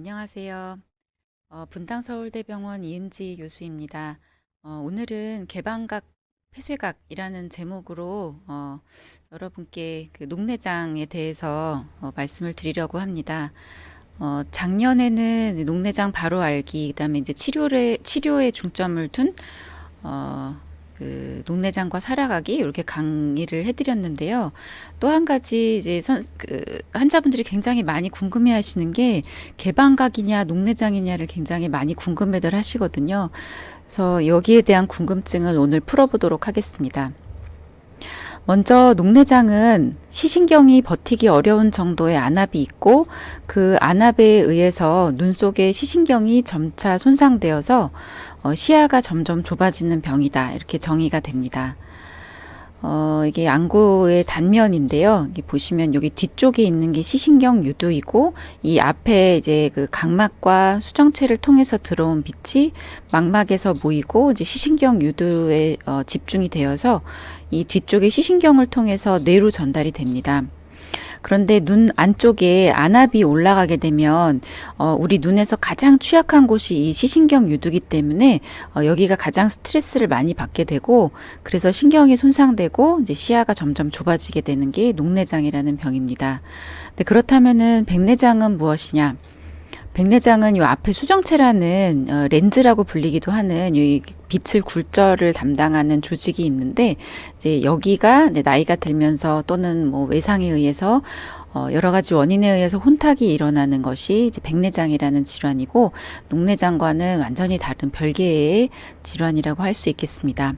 안녕하세요. 분당서울대병원 이은지 교수입니다. 오늘은 개방각 폐쇄각이라는 제목으로 여러분께 그 녹내장에 대해서 말씀을 드리려고 합니다. 작년에는 녹내장 바로 알기, 그다음에 이제 치료에 중점을 둔 그 녹내장과 살아가기 이렇게 강의를 해드렸는데요. 또 한 가지 이제 환자분들이 굉장히 많이 궁금해하시는 게 개방각이냐 녹내장이냐를 굉장히 많이 궁금해들 하시거든요. 그래서 여기에 대한 궁금증을 오늘 풀어보도록 하겠습니다. 먼저 녹내장은 시신경이 버티기 어려운 정도의 안압이 있고 그 안압에 의해서 눈 속의 시신경이 점차 손상되어서 시야가 점점 좁아지는 병이다. 이렇게 정의가 됩니다. 이게 안구의 단면인데요. 여기 보시면 여기 뒤쪽에 있는 게 시신경 유두이고 이 앞에 이제 그 각막과 수정체를 통해서 들어온 빛이 망막에서 모이고 이제 시신경 유두에 집중이 되어서 이 뒤쪽의 시신경을 통해서 뇌로 전달이 됩니다. 그런데 눈 안쪽에 안압이 올라가게 되면 우리 눈에서 가장 취약한 곳이 이 시신경 유두기 때문에 여기가 가장 스트레스를 많이 받게 되고 그래서 신경이 손상되고 이제 시야가 점점 좁아지게 되는 게 녹내장이라는 병입니다. 근데 그렇다면은 백내장은 무엇이냐? 백내장은 요 앞에 수정체라는 렌즈라고 불리기도 하는 이 빛을 굴절을 담당하는 조직이 있는데 이제 여기가 나이가 들면서 또는 뭐 외상에 의해서 여러 가지 원인에 의해서 혼탁이 일어나는 것이 이제 백내장이라는 질환이고 녹내장과는 완전히 다른 별개의 질환이라고 할 수 있겠습니다.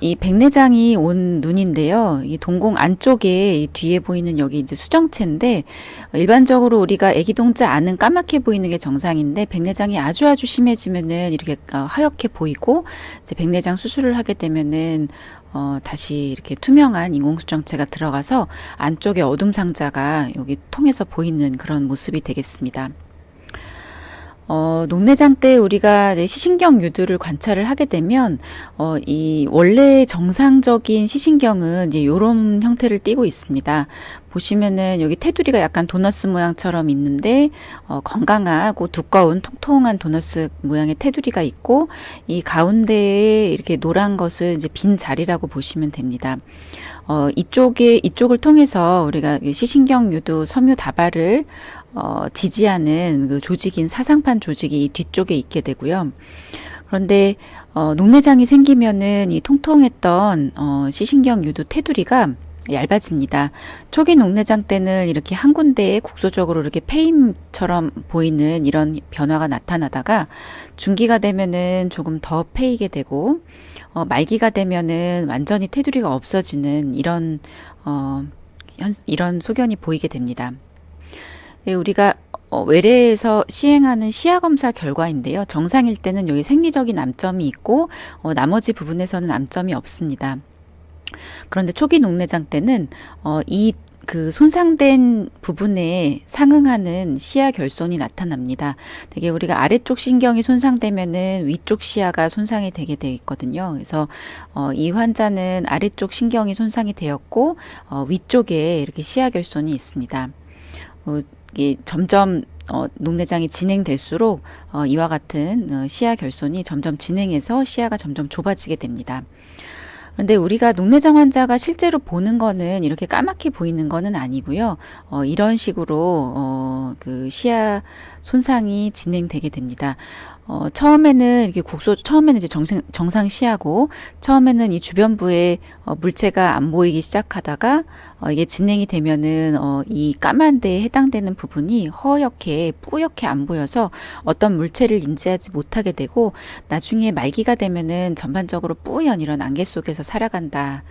이 백내장이 온 눈인데요. 이 동공 안쪽에 이 뒤에 보이는 여기 이제 수정체인데 일반적으로 우리가 애기 동자 안은 까맣게 보이는 게 정상인데 백내장이 아주 심해지면은 이렇게 하얗게 보이고 이제 백내장 수술을 하게 되면은 다시 이렇게 투명한 인공수정체가 들어가서 안쪽에 어둠 상자가 여기 통해서 보이는 그런 모습이 되겠습니다. 녹내장 때 우리가 시신경 유두를 관찰을 하게 되면, 이 원래 정상적인 시신경은 이제 요런 형태를 띠고 있습니다. 보시면은 여기 테두리가 약간 도너스 모양처럼 있는데, 건강하고 두꺼운 통통한 도너스 모양의 테두리가 있고, 이 가운데에 이렇게 노란 것을 이제 빈 자리라고 보시면 됩니다. 이쪽을 통해서 우리가 시신경 유두 섬유 다발을 지지하는 그 조직인 사상판 조직이 이 뒤쪽에 있게 되고요. 그런데 녹내장이 생기면은 이 통통했던 시신경 유두 테두리가 얇아집니다. 초기 녹내장 때는 이렇게 한 군데에 국소적으로 이렇게 패임처럼 보이는 이런 변화가 나타나다가 중기가 되면은 조금 더 패이게 되고 말기가 되면은 완전히 테두리가 없어지는 이런 소견이 보이게 됩니다. 우리가 외래에서 시행하는 시야 검사 결과인데요. 정상일 때는 여기 생리적인 암점이 있고 나머지 부분에서는 암점이 없습니다. 그런데 초기 녹내장 때는 그 손상된 부분에 상응하는 시야 결손이 나타납니다. 되게 우리가 아래쪽 신경이 손상되면은 위쪽 시야가 손상이 되게 돼 있거든요. 그래서 이 환자는 아래쪽 신경이 손상이 되었고 위쪽에 이렇게 시야 결손이 있습니다. 이게 점점 녹내장이 진행될수록 이와 같은 시야 결손이 점점 진행해서 시야가 점점 좁아지게 됩니다. 그런데 우리가 녹내장 환자가 실제로 보는 거는 이렇게 까맣게 보이는 거는 아니고요. 이런 식으로 그 시야 손상이 진행되게 됩니다. 처음에는 이렇게 처음에는 이제 정상 시야고, 처음에는 이 주변부에 물체가 안 보이기 시작하다가 이게 진행이 되면은 이 까만 데에 해당되는 부분이 허옇게 뿌옇게 안 보여서 어떤 물체를 인지하지 못하게 되고 나중에 말기가 되면은 전반적으로 뿌연 이런 안개 속에서 살아간다.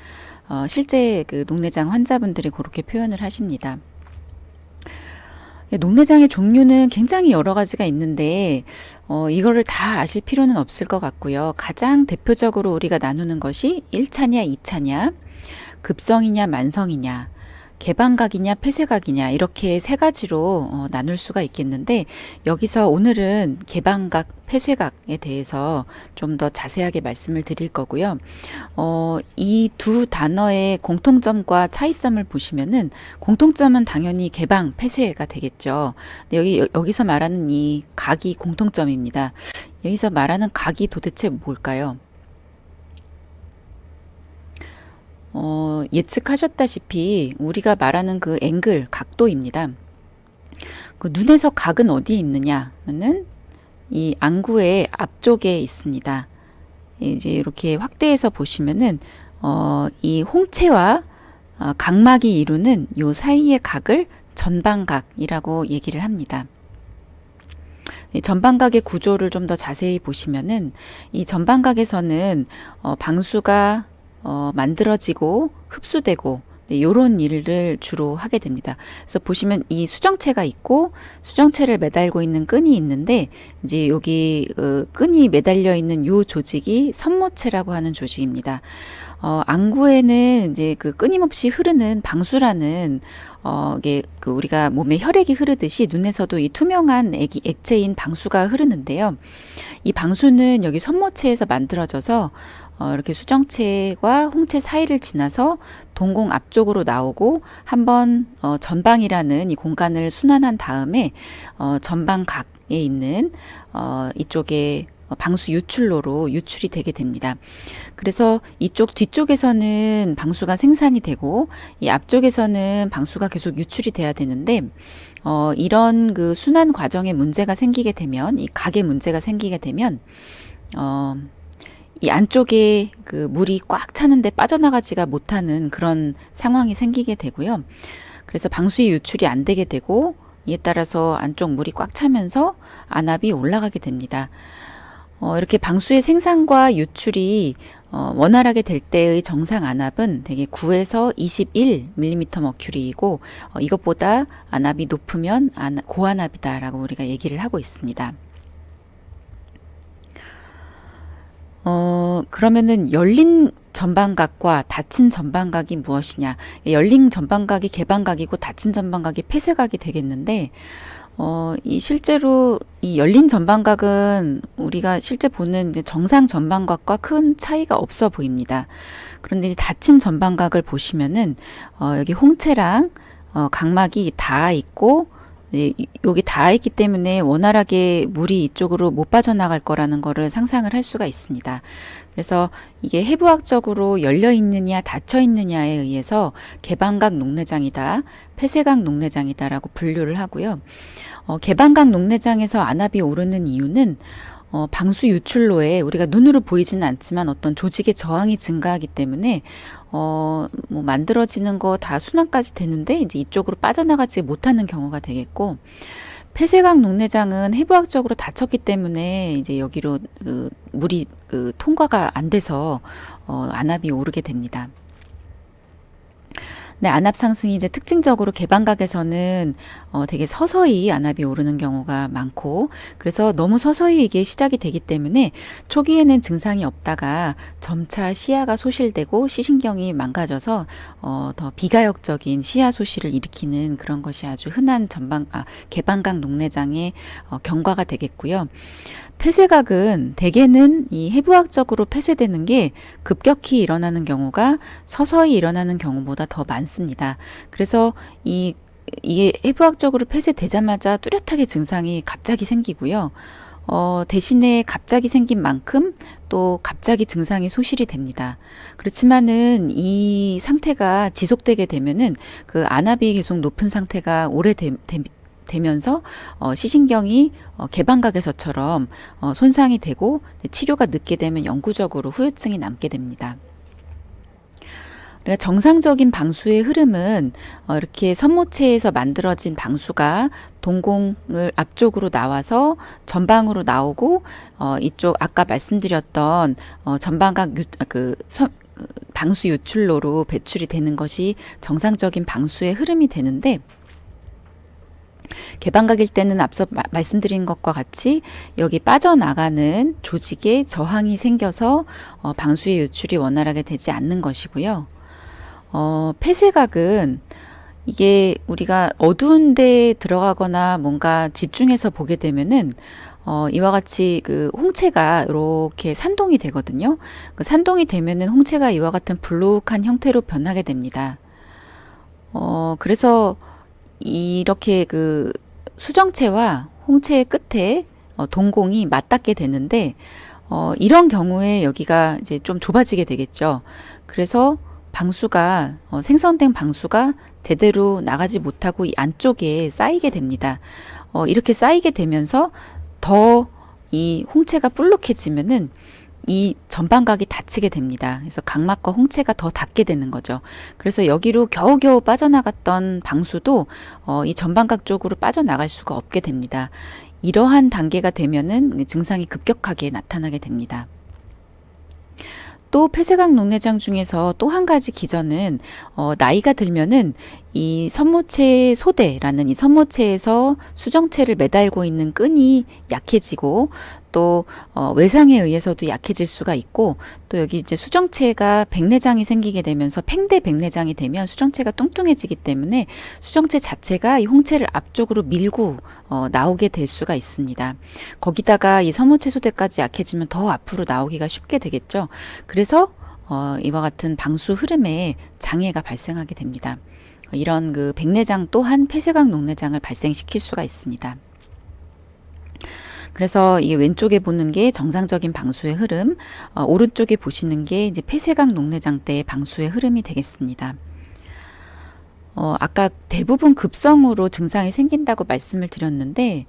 실제 그 녹내장 환자분들이 그렇게 표현을 하십니다. 녹내장의 종류는 굉장히 여러 가지가 있는데 이거를 다 아실 필요는 없을 것 같고요. 가장 대표적으로 우리가 나누는 것이 1차냐 2차냐, 급성이냐 만성이냐, 개방각이냐 폐쇄각이냐 이렇게 세 가지로 나눌 수가 있겠는데, 여기서 오늘은 개방각, 폐쇄각에 대해서 좀 더 자세하게 말씀을 드릴 거고요. 이 두 단어의 공통점과 차이점을 보시면은, 공통점은 당연히 개방, 폐쇄가 되겠죠. 근데 여기서 말하는 이 각이 공통점입니다. 여기서 말하는 각이 도대체 뭘까요? 예측하셨다시피 우리가 말하는 그 앵글, 각도입니다. 그 눈에서 각은 어디에 있느냐 하면은 이 안구의 앞쪽에 있습니다. 이제 이렇게 확대해서 보시면은 이 홍채와 각막이 이루는 요 사이의 각을 전방각이라고 얘기를 합니다. 이 전방각의 구조를 좀 더 자세히 보시면은, 이 전방각에서는 방수가 만들어지고 흡수되고 이런 일을 주로 하게 됩니다. 그래서 보시면 이 수정체가 있고, 수정체를 매달고 있는 끈이 있는데, 이제 여기 끈이 매달려 있는 요 조직이 선모체라고 하는 조직입니다. 안구에는 이제 그 끊임없이 흐르는 방수라는 이게 그 우리가 몸에 혈액이 흐르듯이 눈에서도 이 투명한 액체인 방수가 흐르는데요. 이 방수는 여기 선모체에서 만들어져서 이렇게 수정체와 홍채 사이를 지나서 동공 앞쪽으로 나오고, 한번 전방이라는 이 공간을 순환한 다음에 전방각에 있는 이쪽에 방수 유출로로 유출이 되게 됩니다. 그래서 이쪽 뒤쪽에서는 방수가 생산이 되고, 이 앞쪽에서는 방수가 계속 유출이 돼야 되는데, 이런 그 순환 과정에 문제가 생기게 되면, 이 각에 문제가 생기게 되면 이 안쪽에 그 물이 꽉 차는데 빠져나가지가 못하는 그런 상황이 생기게 되고요. 그래서 방수의 유출이 안 되게 되고, 이에 따라서 안쪽 물이 꽉 차면서 안압이 올라가게 됩니다. 이렇게 방수의 생산과 유출이 원활하게 될 때의 정상 안압은 대개 9에서 21mmM이고, 이것보다 안압이 높으면 고안압이다라고 우리가 얘기를 하고 있습니다. 그러면은 열린 전방각과 닫힌 전방각이 무엇이냐? 열린 전방각이 개방각이고 닫힌 전방각이 폐쇄각이 되겠는데, 실제로 이 열린 전방각은 우리가 실제 보는 정상 전방각과 큰 차이가 없어 보입니다. 그런데 이제 닫힌 전방각을 보시면은 여기 홍채랑 각막이 닿아 있고, 여기 닿아 있기 때문에 원활하게 물이 이쪽으로 못 빠져나갈 거라는 거를 상상을 할 수가 있습니다. 그래서 이게 해부학적으로 열려 있느냐 닫혀 있느냐에 의해서 개방각 녹내장이다, 폐쇄각 녹내장이다라고 분류를 하고요. 개방각 녹내장에서 안압이 오르는 이유는 방수 유출로에 우리가 눈으로 보이지는 않지만 어떤 조직의 저항이 증가하기 때문에 뭐 만들어지는 거 다 순환까지 되는데 이제 이쪽으로 빠져나가지 못하는 경우가 되겠고, 폐쇄각 녹내장은 해부학적으로 닫혔기 때문에 이제 여기로 물이 통과가 안 돼서 안압이 오르게 됩니다. 네, 안압 상승이 이제 특징적으로 개방각에서는 되게 서서히 안압이 오르는 경우가 많고, 그래서 너무 서서히 이게 시작이 되기 때문에 초기에는 증상이 없다가 점차 시야가 소실되고 시신경이 망가져서 더 비가역적인 시야 소실을 일으키는 그런 것이 아주 흔한 개방각 녹내장의 경과가 되겠고요. 폐쇄각은 대개는 이 해부학적으로 폐쇄되는 게 급격히 일어나는 경우가 서서히 일어나는 경우보다 더 많습니다. 그래서 이게 해부학적으로 폐쇄되자마자 뚜렷하게 증상이 갑자기 생기고요. 대신에 갑자기 생긴 만큼 또 갑자기 증상이 소실이 됩니다. 그렇지만은 이 상태가 지속되게 되면은 그 안압이 계속 높은 상태가 되면서 시신경이 개방각에서처럼 손상이 되고, 치료가 늦게 되면 영구적으로 후유증이 남게 됩니다. 우리가 정상적인 방수의 흐름은 이렇게 선모체에서 만들어진 방수가 동공을 앞쪽으로 나와서 전방으로 나오고, 이쪽 아까 말씀드렸던 전방각 방수 유출로로 배출이 되는 것이 정상적인 방수의 흐름이 되는데, 개방각일 때는 앞서 말씀드린 것과 같이 여기 빠져나가는 조직에 저항이 생겨서 방수의 유출이 원활하게 되지 않는 것이고요. 폐쇄각은 이게 우리가 어두운 데 들어가거나 뭔가 집중해서 보게 되면은 이와 같이 그 홍채가 이렇게 산동이 되거든요. 그 산동이 되면은 홍채가 이와 같은 불룩한 형태로 변하게 됩니다. 그래서 이렇게 그 수정체와 홍채의 끝에 동공이 맞닿게 되는데, 이런 경우에 여기가 이제 좀 좁아지게 되겠죠. 그래서 방수가, 생성된 방수가 제대로 나가지 못하고 이 안쪽에 쌓이게 됩니다. 이렇게 쌓이게 되면서 더 이 홍채가 불룩해지면은 이 전방각이 닫히게 됩니다. 그래서 각막과 홍채가 더 닫게 되는 거죠. 그래서 여기로 겨우겨우 빠져나갔던 방수도 이 전방각 쪽으로 빠져나갈 수가 없게 됩니다. 이러한 단계가 되면은 증상이 급격하게 나타나게 됩니다. 또 폐쇄각 녹내장 중에서 또 한 가지 기전은 나이가 들면은 이 선모체 소대라는 이 선모체에서 수정체를 매달고 있는 끈이 약해지고, 또 외상에 의해서도 약해질 수가 있고, 또 여기 이제 수정체가 백내장이 생기게 되면서 팽대 백내장이 되면 수정체가 뚱뚱해지기 때문에 수정체 자체가 이 홍채를 앞쪽으로 밀고 나오게 될 수가 있습니다. 거기다가 이 선모체 소대까지 약해지면 더 앞으로 나오기가 쉽게 되겠죠. 그래서 이와 같은 방수 흐름에 장애가 발생하게 됩니다. 이런 그 백내장 또한 폐쇄각 녹내장을 발생시킬 수가 있습니다. 그래서 이 왼쪽에 보는 게 정상적인 방수의 흐름, 오른쪽에 보시는 게 이제 폐쇄각 녹내장 때의 방수의 흐름이 되겠습니다. 아까 대부분 급성으로 증상이 생긴다고 말씀을 드렸는데,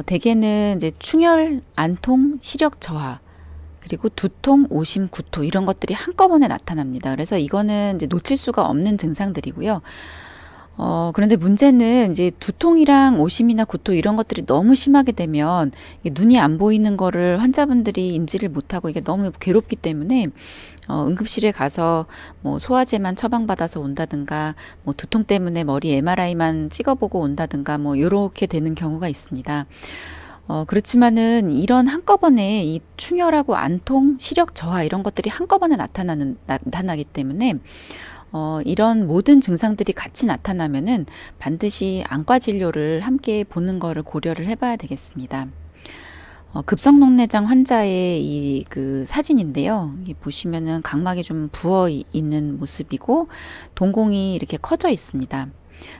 대개는 이제 충혈, 안통, 시력 저하, 그리고 두통, 오심, 구토 이런 것들이 한꺼번에 나타납니다. 그래서 이거는 이제 놓칠 수가 없는 증상들이고요. 그런데 문제는 이제 두통이랑 오심이나 구토 이런 것들이 너무 심하게 되면 눈이 안 보이는 거를 환자분들이 인지를 못하고 이게 너무 괴롭기 때문에 응급실에 가서 뭐 소화제만 처방받아서 온다든가, 뭐 두통 때문에 머리 MRI만 찍어보고 온다든가, 뭐 이렇게 되는 경우가 있습니다. 그렇지만은 이런 한꺼번에 이 충혈하고 안통, 시력 저하 이런 것들이 한꺼번에 나타나기 때문에 이런 모든 증상들이 같이 나타나면은 반드시 안과 진료를 함께 보는 거를 고려를 해봐야 되겠습니다. 급성 녹내장 환자의 이 그 사진인데요. 이게 보시면은 각막이 좀 부어 있는 모습이고 동공이 이렇게 커져 있습니다.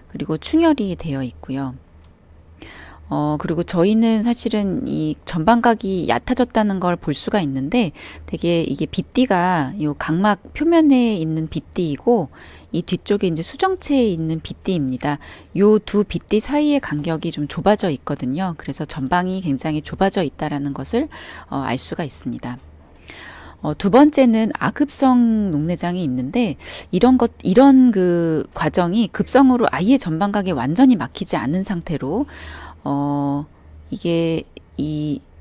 그리고 충혈이 되어 있고요. 그리고 저희는 사실은 이 전방각이 얕아졌다는 걸 볼 수가 있는데, 되게 이게 빗띠가 요 각막 표면에 있는 빗띠이고, 이 뒤쪽에 이제 수정체에 있는 빗띠입니다. 요 두 빗띠 사이의 간격이 좀 좁아져 있거든요. 그래서 전방이 굉장히 좁아져 있다라는 것을 알 수가 있습니다. 두 번째는 아급성 녹내장이 있는데, 이런 그 과정이 급성으로 아예 전방각이 완전히 막히지 않은 상태로, 이게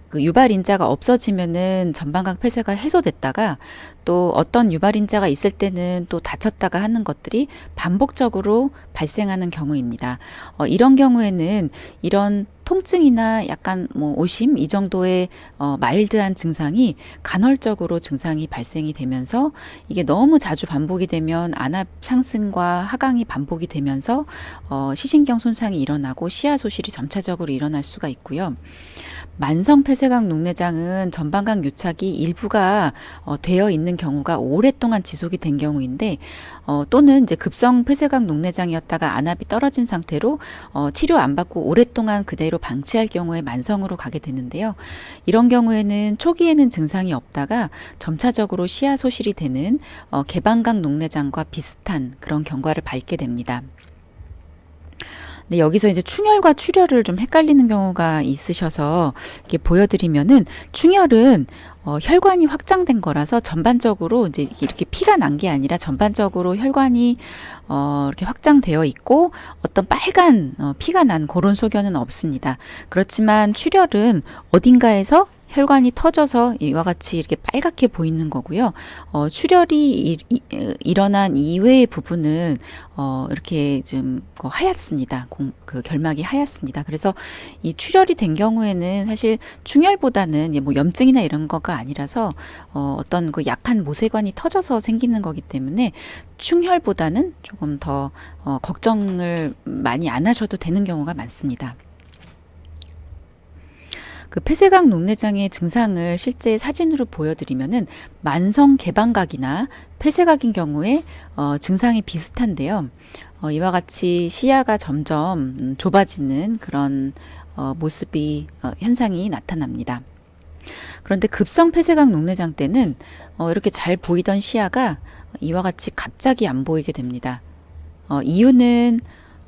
그 유발인자가 없어지면은 전방각 폐쇄가 해소됐다가, 또 어떤 유발인자가 있을 때는 또 다쳤다가 하는 것들이 반복적으로 발생하는 경우입니다. 이런 경우에는 이런 통증이나 약간 뭐 오심 이 정도의 마일드한 증상이 간헐적으로 증상이 발생이 되면서, 이게 너무 자주 반복이 되면 안압 상승과 하강이 반복이 되면서 시신경 손상이 일어나고 시야 소실이 점차적으로 일어날 수가 있고요. 만성 폐쇄각 녹내장은 전방각 유착이 일부가 되어 있는 경우가 오랫동안 지속이 된 경우인데, 또는 이제 급성 폐쇄각 녹내장이었다가 안압이 떨어진 상태로 치료 안 받고 오랫동안 그대로 방치할 경우에 만성으로 가게 되는데요. 이런 경우에는 초기에는 증상이 없다가 점차적으로 시야 소실이 되는 개방각 녹내장과 비슷한 그런 경과를 밟게 됩니다. 네, 여기서 이제 충혈과 출혈을 좀 헷갈리는 경우가 있으셔서 이렇게 보여드리면은, 충혈은 혈관이 확장된 거라서 전반적으로 이제 이렇게 피가 난 게 아니라 전반적으로 혈관이 이렇게 확장되어 있고 어떤 빨간 피가 난 그런 소견은 없습니다. 그렇지만 출혈은 어딘가에서 혈관이 터져서 이와 같이 이렇게 빨갛게 보이는 거고요. 출혈이 일어난 이외의 부분은 이렇게 좀 하얗습니다. 그 결막이 하얗습니다. 그래서 이 출혈이 된 경우에는 사실 충혈보다는 뭐 염증이나 이런 거가 아니라서 어떤 그 약한 모세관이 터져서 생기는 거기 때문에 충혈보다는 조금 더 걱정을 많이 안 하셔도 되는 경우가 많습니다. 그 폐쇄각 녹내장의 증상을 실제 사진으로 보여드리면은 만성 개방각이나 폐쇄각인 경우에 증상이 비슷한데요. 이와 같이 시야가 점점 좁아지는 그런 모습이 현상이 나타납니다. 그런데 급성 폐쇄각 녹내장 때는 이렇게 잘 보이던 시야가 이와 같이 갑자기 안 보이게 됩니다. 이유는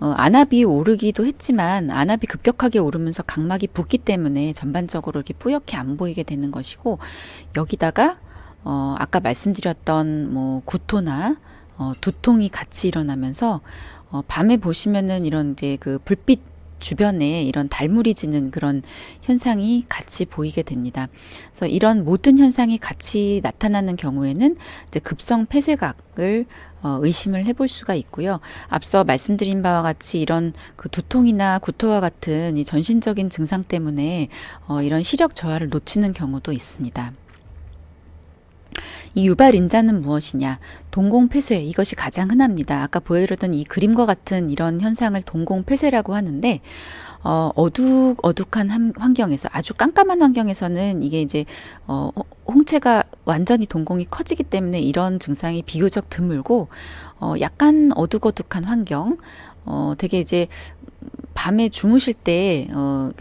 안압이 오르기도 했지만 안압이 급격하게 오르면서 각막이 붓기 때문에 전반적으로 이렇게 뿌옇게 안 보이게 되는 것이고, 여기다가 아까 말씀드렸던 뭐 구토나 두통이 같이 일어나면서 밤에 보시면은 이런 이제 그 불빛 주변에 이런 달물이 지는 그런 현상이 같이 보이게 됩니다. 그래서 이런 모든 현상이 같이 나타나는 경우에는 이제 급성 폐쇄각을 의심을 해볼 수가 있고요. 앞서 말씀드린 바와 같이 이런 그 두통이나 구토와 같은 이 전신적인 증상 때문에 이런 시력 저하를 놓치는 경우도 있습니다. 이 유발 인자는 무엇이냐? 동공폐쇄, 이것이 가장 흔합니다. 아까 보여드렸던 이 그림과 같은 이런 현상을 동공폐쇄라고 하는데, 어둑어둑한 환경에서, 아주 깜깜한 환경에서는 이게 이제 홍채가 완전히 동공이 커지기 때문에 이런 증상이 비교적 드물고, 약간 어둑어둑한 환경, 되게 이제 밤에 주무실 때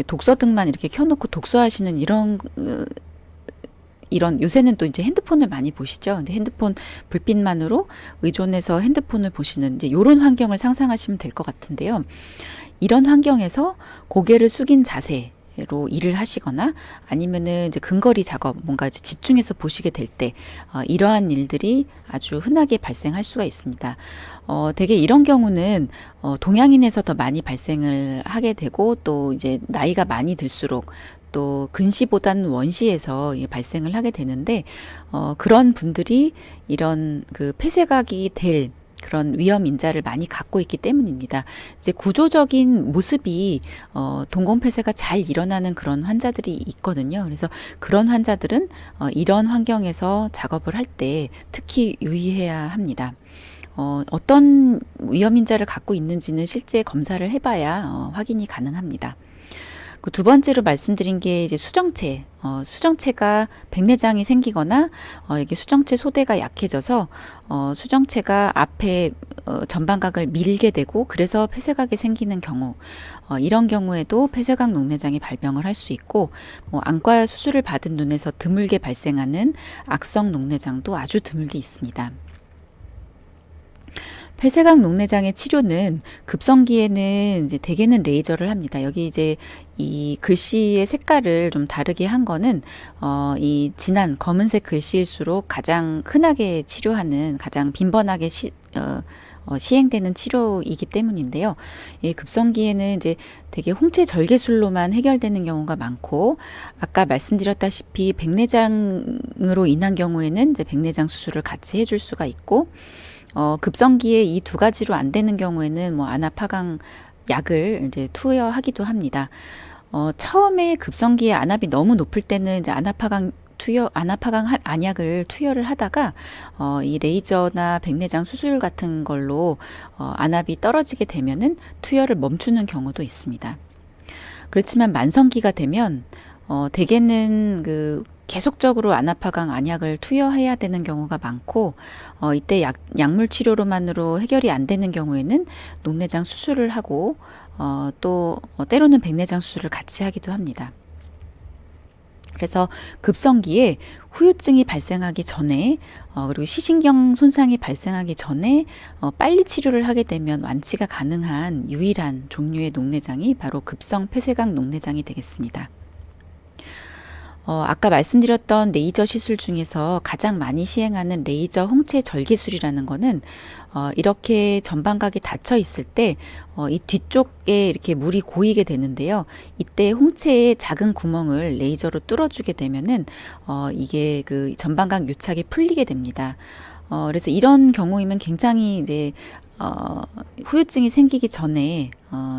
독서등만 이렇게 켜놓고 독서하시는 이런 요새는 또 이제 핸드폰을 많이 보시죠. 근데 핸드폰 불빛만으로 의존해서 핸드폰을 보시는 이제 이런 환경을 상상하시면 될 것 같은데요. 이런 환경에서 고개를 숙인 자세로 일을 하시거나 아니면은 이제 근거리 작업, 뭔가 이제 집중해서 보시게 될 때 이러한 일들이 아주 흔하게 발생할 수가 있습니다. 되게 이런 경우는 동양인에서 더 많이 발생을 하게 되고, 또 이제 나이가 많이 들수록 또 근시보다는 원시에서 발생을 하게 되는데, 그런 분들이 이런 그 폐쇄각이 될 그런 위험 인자를 많이 갖고 있기 때문입니다. 이제 구조적인 모습이 동공폐쇄가 잘 일어나는 그런 환자들이 있거든요. 그래서 그런 환자들은 이런 환경에서 작업을 할 때 특히 유의해야 합니다. 어떤 위험 인자를 갖고 있는지는 실제 검사를 해봐야 확인이 가능합니다. 그 두 번째로 말씀드린 게 이제 수정체. 수정체가 백내장이 생기거나 이게 수정체 소대가 약해져서 수정체가 앞에 전방각을 밀게 되고, 그래서 폐쇄각이 생기는 경우, 이런 경우에도 폐쇄각 녹내장이 발병을 할 수 있고, 안과 수술을 받은 눈에서 드물게 발생하는 악성 녹내장도 아주 드물게 있습니다. 폐쇄각 녹내장의 치료는 급성기에는 이제 대개는 레이저를 합니다. 여기 이제 이 글씨의 색깔을 좀 다르게 한 거는 이 진한 검은색 글씨일수록 가장 흔하게 치료하는, 가장 빈번하게 시행되는 치료이기 때문인데요. 이 급성기에는 이제 되게 홍채 절개술로만 해결되는 경우가 많고, 아까 말씀드렸다시피 백내장으로 인한 경우에는 이제 백내장 수술을 같이 해줄 수가 있고, 급성기에 이 두 가지로 안 되는 경우에는 뭐 안압하강 약을 이제 투여하기도 합니다. 처음에 급성기에 안압이 너무 높을 때는 이제 안압하강 안약을 투여를 하다가 이 레이저나 백내장 수술 같은 걸로 안압이 떨어지게 되면은 투여를 멈추는 경우도 있습니다. 그렇지만 만성기가 되면 대개는 그 계속적으로 안압하강 안약을 투여해야 되는 경우가 많고, 이때 약물 치료로만으로 해결이 안 되는 경우에는 녹내장 수술을 하고 또 때로는 백내장 수술을 같이 하기도 합니다. 그래서 급성기에 후유증이 발생하기 전에 그리고 시신경 손상이 발생하기 전에 빨리 치료를 하게 되면 완치가 가능한 유일한 종류의 녹내장이 바로 급성 폐쇄각 녹내장이 되겠습니다. 아까 말씀드렸던 레이저 시술 중에서 가장 많이 시행하는 레이저 홍채 절개술이라는 거는 이렇게 전방각이 닫혀 있을 때 이 뒤쪽에 이렇게 물이 고이게 되는데요. 이때 홍채의 작은 구멍을 레이저로 뚫어주게 되면은 이게 그 전방각 유착이 풀리게 됩니다. 그래서 이런 경우이면 굉장히 이제 후유증이 생기기 전에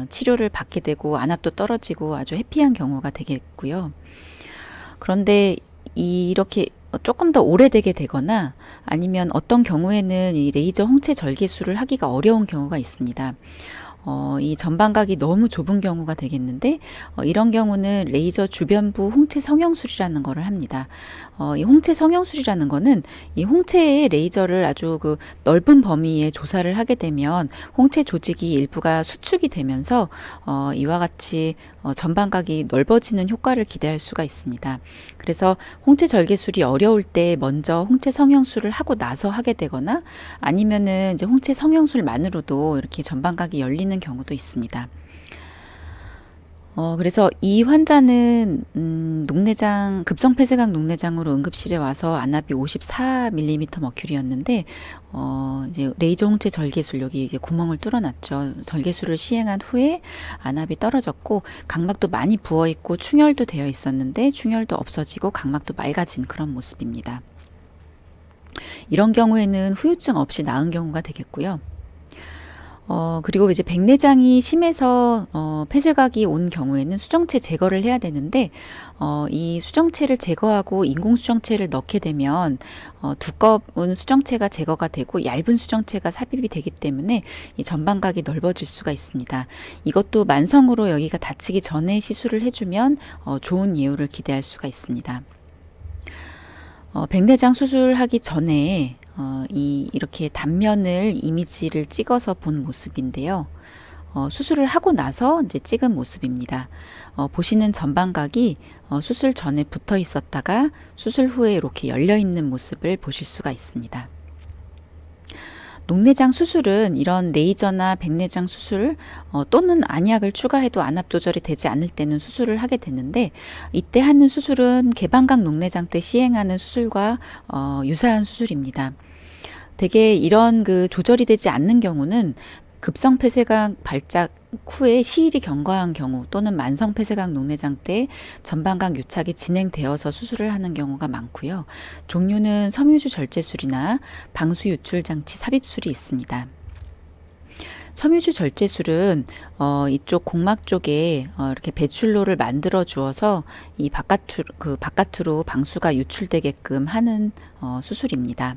치료를 받게 되고 안압도 떨어지고 아주 해피한 경우가 되겠고요. 그런데 이렇게 조금 더 오래되게 되거나 아니면 어떤 경우에는 이 레이저 홍채 절개술을 하기가 어려운 경우가 있습니다. 이 전방각이 너무 좁은 경우가 되겠는데 이런 경우는 레이저 주변부 홍채 성형술이라는 거를 합니다. 이 홍채 성형술이라는 거는 이 홍채의 레이저를 아주 그 넓은 범위에 조사를 하게 되면 홍채 조직이 일부가 수축이 되면서 이와 같이 전방각이 넓어지는 효과를 기대할 수가 있습니다. 그래서 홍채 절개술이 어려울 때 먼저 홍채 성형술을 하고 나서 하게 되거나 아니면은 이제 홍채 성형술만으로도 이렇게 전방각이 열리는 경우도 있습니다. 그래서 이 환자는 녹내장 급성 폐쇄각 녹내장으로 응급실에 와서 안압이 54mm 머큐리였는데 이제 레이저 홍채 절개술 여기 이게 구멍을 뚫어놨죠. 절개술을 시행한 후에 안압이 떨어졌고 각막도 많이 부어 있고 충혈도 되어 있었는데 충혈도 없어지고 각막도 맑아진 그런 모습입니다. 이런 경우에는 후유증 없이 나은 경우가 되겠고요. 그리고 이제 백내장이 심해서 폐쇄각이 온 경우에는 수정체 제거를 해야 되는데 이 수정체를 제거하고 인공 수정체를 넣게 되면 두꺼운 수정체가 제거가 되고 얇은 수정체가 삽입이 되기 때문에 이 전방각이 넓어질 수가 있습니다. 이것도 만성으로 여기가 다치기 전에 시술을 해주면 좋은 예후를 기대할 수가 있습니다. 백내장 수술하기 전에 이렇게 단면을 이미지를 찍어서 본 모습인데요. 수술을 하고 나서 이제 찍은 모습입니다. 보시는 전방각이 수술 전에 붙어 있었다가 수술 후에 이렇게 열려 있는 모습을 보실 수가 있습니다. 녹내장 수술은 이런 레이저나 백내장 수술 또는 안약을 추가해도 안압 조절이 되지 않을 때는 수술을 하게 되는데 이때 하는 수술은 개방각 녹내장 때 시행하는 수술과 유사한 수술입니다. 대개 이런 그 조절이 되지 않는 경우는 급성 폐쇄각 발작 후에 시일이 경과한 경우 또는 만성 폐쇄각 녹내장 때 전방각 유착이 진행되어서 수술을 하는 경우가 많고요. 종류는 섬유주 절제술이나 방수 유출 장치 삽입술이 있습니다. 섬유주 절제술은 이쪽 공막 쪽에 이렇게 배출로를 만들어 주어서 이 바깥으로 방수가 유출되게끔 하는 수술입니다.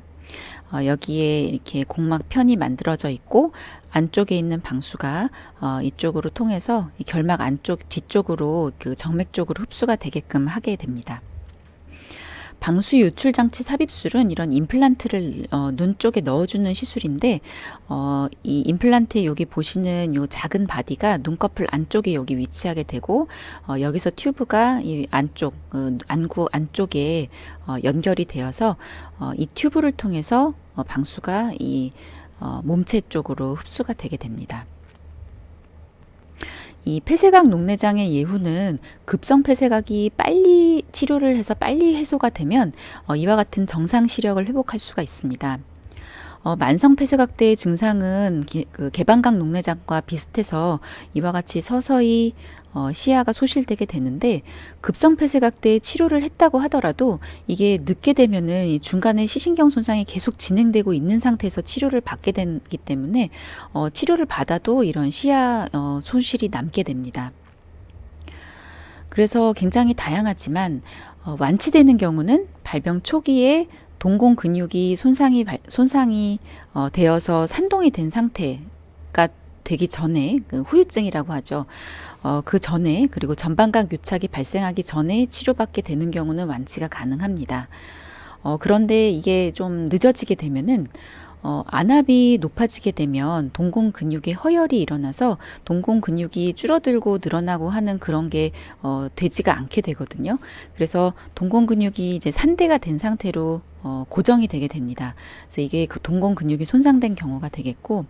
여기에 이렇게 공막 편이 만들어져 있고 안쪽에 있는 방수가 이쪽으로 통해서 이 결막 안쪽 뒤쪽으로 그 정맥 쪽으로 흡수가 되게끔 하게 됩니다. 방수 유출 장치 삽입술은 이런 임플란트를 눈 쪽에 넣어주는 시술인데 이 임플란트에 여기 보시는 요 작은 바디가 눈꺼풀 안쪽에 여기 위치하게 되고 여기서 튜브가 이 안쪽 안구 안쪽에 연결이 되어서 이 튜브를 통해서 방수가 이 몸체 쪽으로 흡수가 되게 됩니다. 이 폐쇄각 녹내장의 예후는 급성 폐쇄각이 빨리 치료를 해서 빨리 해소가 되면 이와 같은 정상 시력을 회복할 수가 있습니다. 만성 폐쇄각 때의 증상은 개방각 녹내장과 비슷해서 이와 같이 서서히 시야가 소실되게 되는데 급성 폐쇄각 때 치료를 했다고 하더라도 이게 늦게 되면은 이 중간에 시신경 손상이 계속 진행되고 있는 상태에서 치료를 받게 되기 때문에 치료를 받아도 이런 시야 손실이 남게 됩니다. 그래서 굉장히 다양하지만 완치되는 경우는 발병 초기에 동공 근육이 손상이 되어서 산동이 된 상태가 되기 전에 그 후유증이라고 하죠. 그 전에 그리고 전방각 유착이 발생하기 전에 치료받게 되는 경우는 완치가 가능합니다. 그런데 이게 좀 늦어지게 되면은 안압이 높아지게 되면 동공 근육에 허열이 일어나서 동공 근육이 줄어들고 늘어나고 하는 그런 게 되지가 않게 되거든요. 그래서 동공 근육이 이제 산대가 된 상태로 고정이 되게 됩니다. 그래서 이게 그 동공 근육이 손상된 경우가 되겠고,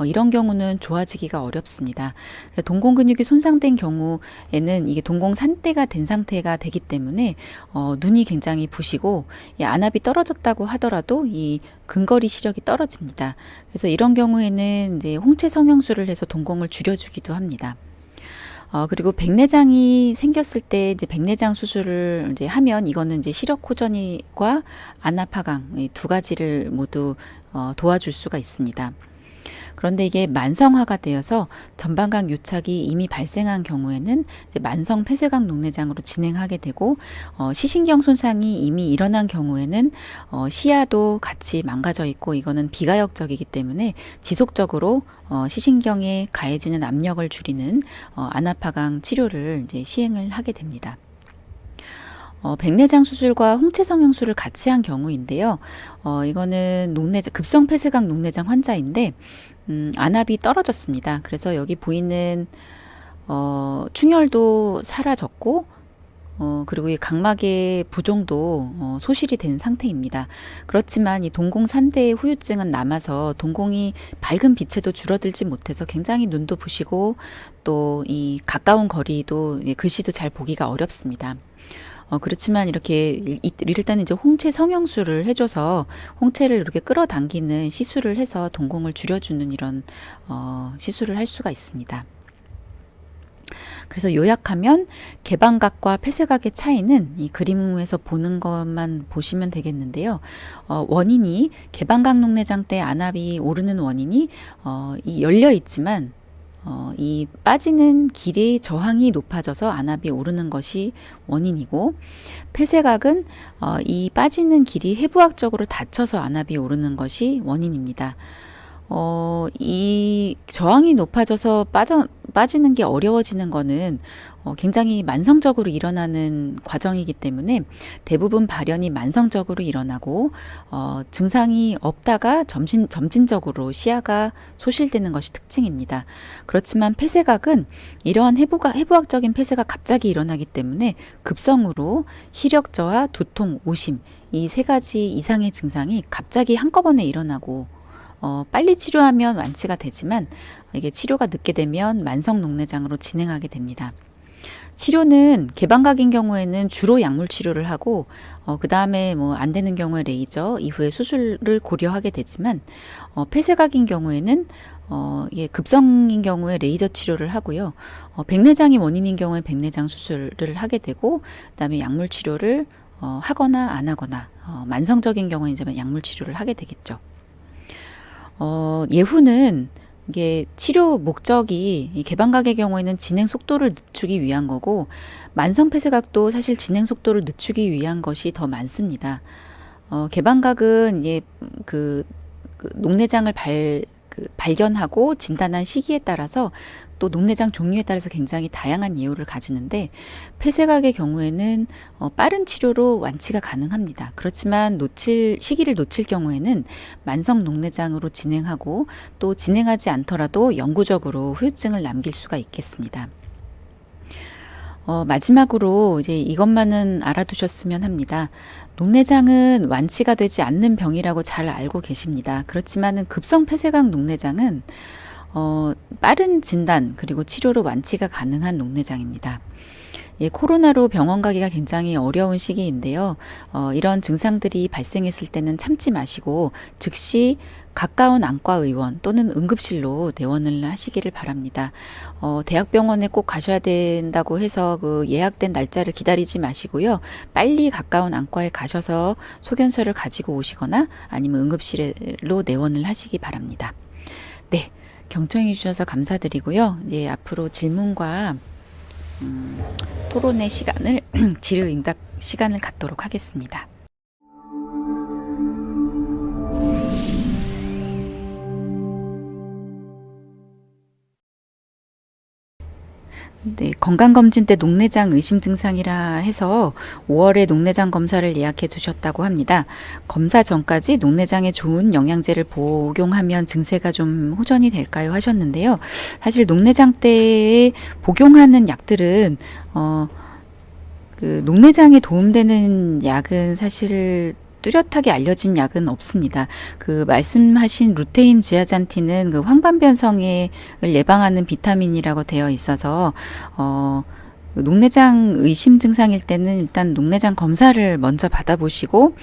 이런 경우는 좋아지기가 어렵습니다. 동공 근육이 손상된 경우에는 이게 동공 산대가 된 상태가 되기 때문에 눈이 굉장히 부시고, 안압이 떨어졌다고 하더라도 이 근거리 시력이 떨어집니다. 그래서 이런 경우에는 이제 홍채 성형술을 해서 동공을 줄여주기도 합니다. 그리고 백내장이 생겼을 때 이제 백내장 수술을 이제 하면 이거는 이제 시력 호전과 안압 하강 이 두 가지를 모두 도와줄 수가 있습니다. 그런데 이게 만성화가 되어서 전방각 유착이 이미 발생한 경우에는 이제 만성 폐쇄각 녹내장으로 진행하게 되고, 시신경 손상이 이미 일어난 경우에는 시야도 같이 망가져 있고, 이거는 비가역적이기 때문에 지속적으로 시신경에 가해지는 압력을 줄이는 안압하강 치료를 이제 시행을 하게 됩니다. 백내장 수술과 홍채 성형술을 같이 한 경우인데요. 이거는 급성 폐쇄각 녹내장 환자인데, 안압이 떨어졌습니다. 그래서 여기 보이는 충혈도 사라졌고, 그리고 이 각막의 부종도 소실이 된 상태입니다. 그렇지만 이 동공 산대의 후유증은 남아서 동공이 밝은 빛에도 줄어들지 못해서 굉장히 눈도 부시고, 또 이 가까운 거리도 글씨도 잘 보기가 어렵습니다. 그렇지만 이렇게 일단 이제 홍채 성형술을 해줘서 홍채를 이렇게 끌어당기는 시술을 해서 동공을 줄여주는 이런 시술을 할 수가 있습니다. 그래서 요약하면 개방각과 폐쇄각의 차이는 이 그림에서 보는 것만 보시면 되겠는데요. 원인이 개방각 녹내장 때 안압이 오르는 원인이 이 열려 있지만 이 빠지는 길이 저항이 높아져서 안압이 오르는 것이 원인이고, 폐쇄각은 이 빠지는 길이 해부학적으로 닫혀서 안압이 오르는 것이 원인입니다. 이 저항이 높아져서 빠지는 게 어려워지는 거는 굉장히 만성적으로 일어나는 과정이기 때문에 대부분 발현이 만성적으로 일어나고, 증상이 없다가 점진적으로 시야가 소실되는 것이 특징입니다. 그렇지만 폐쇄각은 이러한 해부학적인 폐쇄가 갑자기 일어나기 때문에 급성으로 시력 저하, 두통, 오심 이 세 가지 이상의 증상이 갑자기 한꺼번에 일어나고, 빨리 치료하면 완치가 되지만 이게 치료가 늦게 되면 만성 녹내장으로 진행하게 됩니다. 치료는 개방각인 경우에는 주로 약물 치료를 하고, 그 다음에 뭐 안 되는 경우에 레이저, 이후에 수술을 고려하게 되지만, 폐쇄각인 경우에는 이게 급성인 경우에 레이저 치료를 하고요. 백내장이 원인인 경우에 백내장 수술을 하게 되고, 그 다음에 약물 치료를 하거나 안 하거나, 만성적인 경우에 이제 약물 치료를 하게 되겠죠. 예후는 이게 치료 목적이 이 개방각의 경우에는 진행 속도를 늦추기 위한 거고, 만성 폐쇄각도 사실 진행 속도를 늦추기 위한 것이 더 많습니다. 개방각은 이제 그 녹내장을 발견하고 진단한 시기에 따라서 또 녹내장 종류에 따라서 굉장히 다양한 이유를 가지는데, 폐쇄각의 경우에는 빠른 치료로 완치가 가능합니다. 그렇지만 시기를 놓칠 경우에는 만성 녹내장으로 진행하고, 또 진행하지 않더라도 영구적으로 후유증을 남길 수가 있겠습니다. 마지막으로 이제 이것만은 알아두셨으면 합니다. 녹내장은 완치가 되지 않는 병이라고 잘 알고 계십니다. 그렇지만은 급성 폐쇄각 녹내장은 빠른 진단 그리고 치료로 완치가 가능한 녹내장입니다. 코로나로 병원 가기가 굉장히 어려운 시기인데요. 이런 증상들이 발생했을 때는 참지 마시고 즉시 가까운 안과의원 또는 응급실로 내원을 하시기를 바랍니다. 대학병원에 꼭 가셔야 된다고 해서 그 예약된 날짜를 기다리지 마시고요. 빨리 가까운 안과에 가셔서 소견서를 가지고 오시거나 아니면 응급실로 내원을 하시기 바랍니다. 네, 경청해 주셔서 감사드리고요. 이제 앞으로 질문과 토론의 시간을 질의응답 시간을 갖도록 하겠습니다. 네, 건강검진 때 녹내장 의심 증상이라 해서 5월에 녹내장 검사를 예약해 두셨다고 합니다. 검사 전까지 녹내장에 좋은 영양제를 복용하면 증세가 좀 호전이 될까요? 하셨는데요. 사실 녹내장 때에 복용하는 약들은 녹내장에 도움되는 약은 사실 뚜렷하게 알려진 약은 없습니다. 그 말씀하신 루테인 지아잔틴은 그 황반변성을 예방하는 비타민이라고 되어 있어서 녹내장 의심 증상일 때는 일단 녹내장 검사를 먼저 받아보시고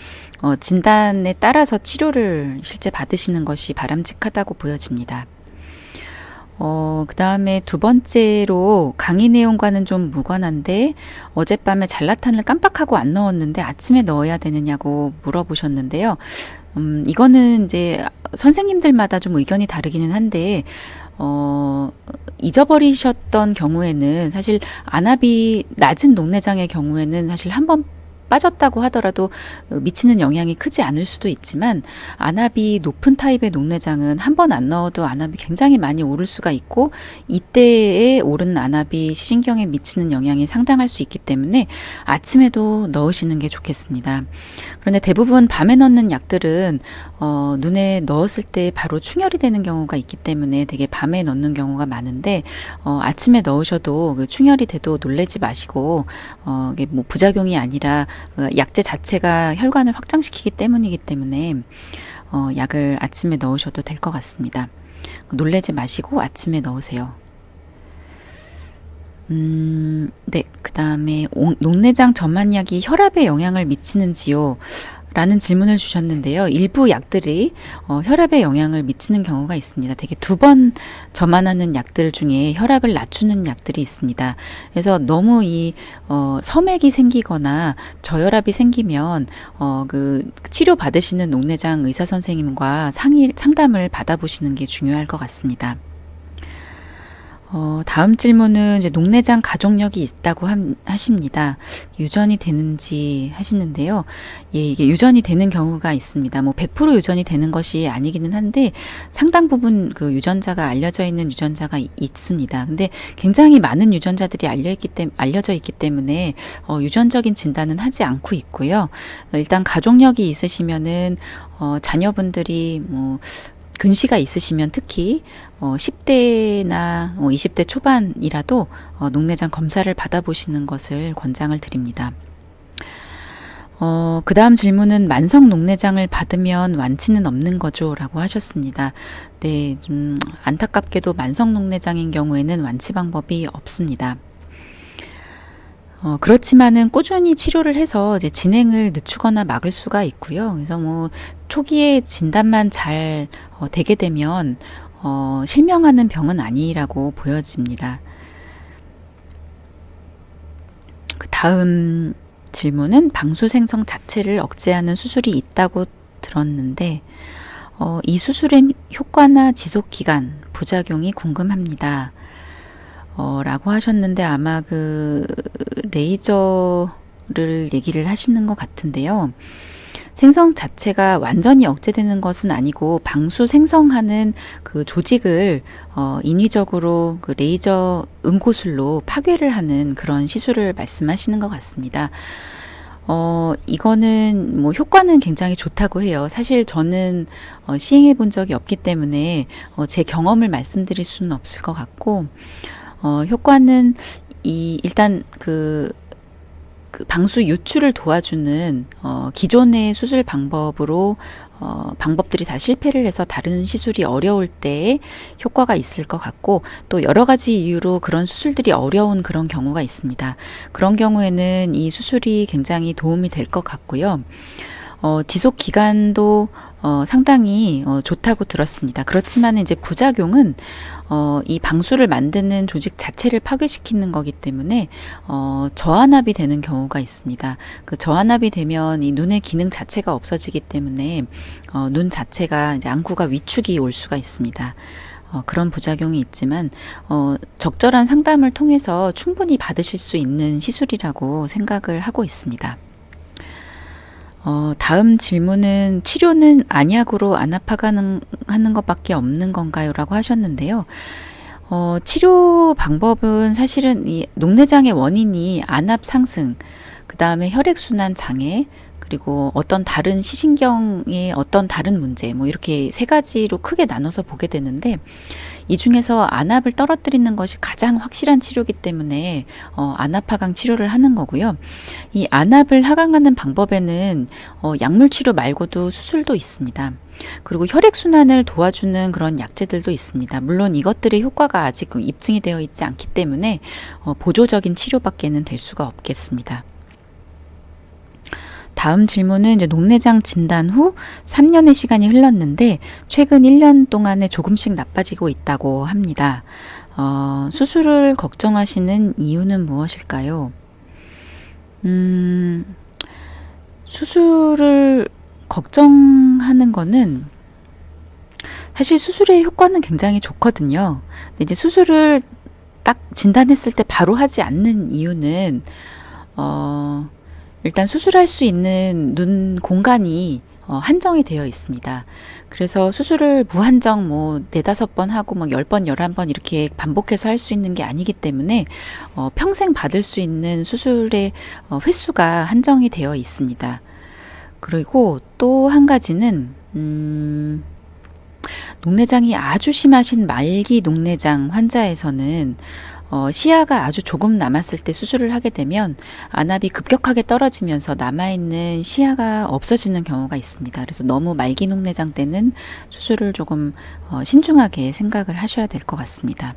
진단에 따라서 치료를 실제 받으시는 것이 바람직하다고 보여집니다. 그 다음에 두 번째로 강의 내용과는 좀 무관한데 어젯밤에 잘라탄을 깜빡하고 안 넣었는데 아침에 넣어야 되느냐고 물어보셨는데요. 이거는 이제 선생님들마다 좀 의견이 다르기는 한데 잊어버리셨던 경우에는 사실 안압이 낮은 녹내장의 경우에는 사실 한번 빠졌다고 하더라도 미치는 영향이 크지 않을 수도 있지만 안압이 높은 타입의 녹내장은 한 번 안 넣어도 안압이 굉장히 많이 오를 수가 있고 이때에 오른 안압이 시신경에 미치는 영향이 상당할 수 있기 때문에 아침에도 넣으시는 게 좋겠습니다. 그런데 대부분 밤에 넣는 약들은 눈에 넣었을 때 바로 충혈이 되는 경우가 있기 때문에 되게 밤에 넣는 경우가 많은데 아침에 넣으셔도 그 충혈이 돼도 놀라지 마시고 이게 뭐 부작용이 아니라 약제 자체가 혈관을 확장시키기 때문이기 때문에 약을 아침에 넣으셔도 될 것 같습니다. 놀라지 마시고 아침에 넣으세요. 네, 그 다음에 녹내장 점안약이 혈압에 영향을 미치는지요? 라는 질문을 주셨는데요. 일부 약들이 혈압에 영향을 미치는 경우가 있습니다. 되게 2번 점안하는 약들 중에 혈압을 낮추는 약들이 있습니다. 그래서 너무 이 섬액이 생기거나 저혈압이 생기면 그 치료 받으시는 녹내장 의사 선생님과 상담을 받아보시는 게 중요할 것 같습니다. 다음 질문은 이제 녹내장 가족력이 있다고 하십니다. 유전이 되는지 하시는데요. 예, 이게 유전이 되는 경우가 있습니다. 뭐 100% 유전이 되는 것이 아니기는 한데 상당 부분 그 유전자가 알려져 있는 유전자가 있습니다. 근데 굉장히 많은 유전자들이 알려져 있기 때문에 유전적인 진단은 하지 않고 있고요. 일단 가족력이 있으시면은 자녀분들이 뭐 근시가 있으시면 특히 10대나 20대 초반이라도 녹내장 검사를 받아보시는 것을 권장을 드립니다. 그 다음 질문은 만성 녹내장을 받으면 완치는 없는 거죠? 라고 하셨습니다. 네, 좀 안타깝게도 만성 녹내장인 경우에는 완치 방법이 없습니다. 그렇지만은 꾸준히 치료를 해서 이제 진행을 늦추거나 막을 수가 있고요. 그래서 뭐 초기에 진단만 잘 되게 되면 실명하는 병은 아니라고 보여집니다. 그 다음 질문은 방수 생성 자체를 억제하는 수술이 있다고 들었는데 이 수술의 효과나 지속 기간, 부작용이 궁금합니다. 라고 하셨는데 아마 그 레이저를 얘기를 하시는 것 같은데요. 생성 자체가 완전히 억제되는 것은 아니고 방수 생성하는 그 조직을 인위적으로 그 레이저 응고술로 파괴를 하는 그런 시술을 말씀하시는 것 같습니다. 이거는 뭐 효과는 굉장히 좋다고 해요. 사실 저는 시행해 본 적이 없기 때문에 제 경험을 말씀드릴 수는 없을 것 같고 효과는 일단 그 방수 유출을 도와주는 기존의 수술 방법으로 방법들이 다 실패를 해서 다른 시술이 어려울 때 효과가 있을 것 같고 또 여러 가지 이유로 그런 수술들이 어려운 그런 경우가 있습니다. 그런 경우에는 이 수술이 굉장히 도움이 될 것 같고요. 지속 기간도 상당히 좋다고 들었습니다. 그렇지만 이제 부작용은 이 방수를 만드는 조직 자체를 파괴시키는 거기 때문에 저한압이 되는 경우가 있습니다. 그 저한압이 되면 이 눈의 기능 자체가 없어지기 때문에 눈 자체가 이제 안구가 위축이 올 수가 있습니다. 그런 부작용이 있지만 적절한 상담을 통해서 충분히 받으실 수 있는 시술이라고 생각을 하고 있습니다. 다음 질문은 치료는 안약으로 안압하는 것밖에 없는 건가요? 라고 하셨는데요. 치료 방법은 사실은 이 녹내장의 원인이 안압 상승, 그 다음에 혈액순환 장애, 그리고 어떤 다른 시신경의 어떤 다른 문제, 뭐 이렇게 3가지로 크게 나눠서 보게 되는데 이 중에서 안압을 떨어뜨리는 것이 가장 확실한 치료이기 때문에 안압 하강 치료를 하는 거고요. 이 안압을 하강하는 방법에는 약물 치료 말고도 수술도 있습니다. 그리고 혈액순환을 도와주는 그런 약제들도 있습니다. 물론 이것들의 효과가 아직 입증이 되어 있지 않기 때문에 보조적인 치료밖에는 될 수가 없겠습니다. 다음 질문은 이제 녹내장 진단 후 3년의 시간이 흘렀는데 최근 1년 동안에 조금씩 나빠지고 있다고 합니다. 수술을 걱정하시는 이유는 무엇일까요? 수술을 걱정하는 거는 사실 수술의 효과는 굉장히 좋거든요. 근데 이제 수술을 딱 진단했을 때 바로 하지 않는 이유는 일단 수술할 수 있는 눈 공간이 한정이 되어 있습니다. 그래서 수술을 무한정 뭐 4-5번 하고 막 10번, 11번 이렇게 반복해서 할 수 있는 게 아니기 때문에 평생 받을 수 있는 수술의 횟수가 한정이 되어 있습니다. 그리고 또 한 가지는 녹내장이 아주 심하신 말기 녹내장 환자에서는 시야가 아주 조금 남았을 때 수술을 하게 되면 안압이 급격하게 떨어지면서 남아있는 시야가 없어지는 경우가 있습니다. 그래서 너무 말기 녹내장 때는 수술을 조금 신중하게 생각을 하셔야 될 것 같습니다.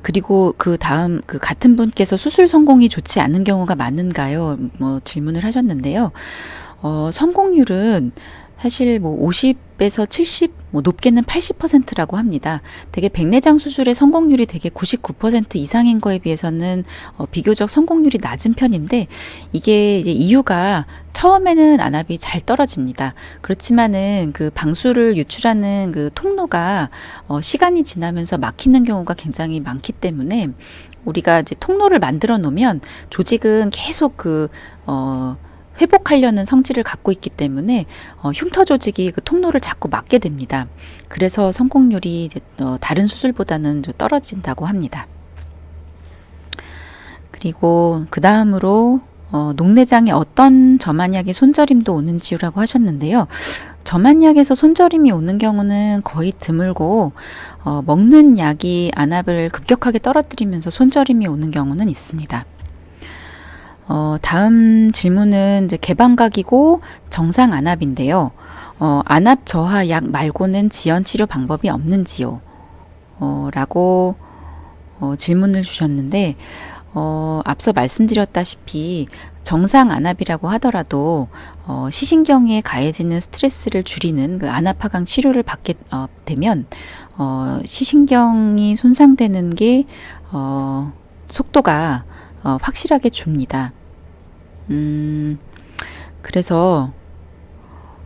그리고 그 다음 같은 분께서 수술 성공이 좋지 않은 경우가 많은가요? 뭐 질문을 하셨는데요. 성공률은 사실 뭐 50에서 70, 뭐 높게는 80%라고 합니다. 되게 백내장 수술의 성공률이 되게 99% 이상인 거에 비해서는 비교적 성공률이 낮은 편인데 이게 이제 이유가 처음에는 안압이 잘 떨어집니다. 그렇지만은 그 방수를 유출하는 그 통로가 시간이 지나면서 막히는 경우가 굉장히 많기 때문에 우리가 이제 통로를 만들어 놓으면 조직은 계속 회복하려는 성질을 갖고 있기 때문에 흉터 조직이 그 통로를 자꾸 막게 됩니다. 그래서 성공률이 이제 다른 수술보다는 좀 떨어진다고 합니다. 그리고 그 다음으로 녹내장에 어떤 점안약의 손저림도 오는지라고 하셨는데요. 점안약에서 손저림이 오는 경우는 거의 드물고 먹는 약이 안압을 급격하게 떨어뜨리면서 손저림이 오는 경우는 있습니다. 다음 질문은 이제 개방각이고 정상 안압인데요. 안압 저하 약 말고는 지연 치료 방법이 없는지요? 라고 질문을 주셨는데 앞서 말씀드렸다시피 정상 안압이라고 하더라도 시신경에 가해지는 스트레스를 줄이는 그 안압 하강 치료를 받게 되면 시신경이 손상되는 게 속도가 확실하게 줍니다. 그래서